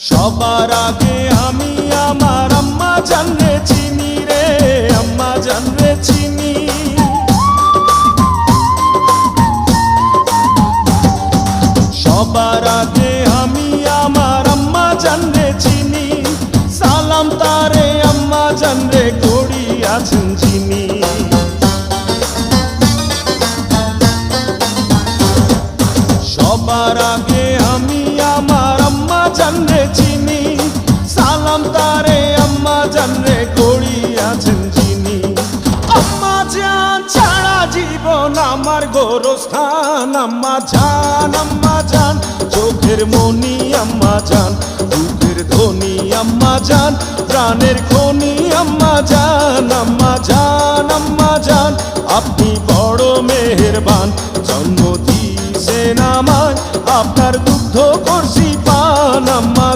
সবার আগে আমি আমার আম্মা জানরে চিনি রে, আম্মা জানরে চিনি। সবার আগে আমি আমার আম্মা জানরে চিনি, সালাম তারে আম্মা জানরে করিয়াছেন যিনি। সবার আগে আমি আমার আম্মা জানরে চিনি, সালাম তারে আম্মা জানরে করিয়াছেন যিনি। আম্মা জান ছাড়া জীবন আমার গোরস্থান, আম্মা জান চোখের মনি আম্মা জান, বুকের ধ্বনি আম্মা জান, প্রাণের খনি আম্মা জান। আম্মা জান আপনি বড় মেহেরবান, জন্ম দিয়েছেন আমায়, আপনার দুগ্ধ করছি পান। আম্মা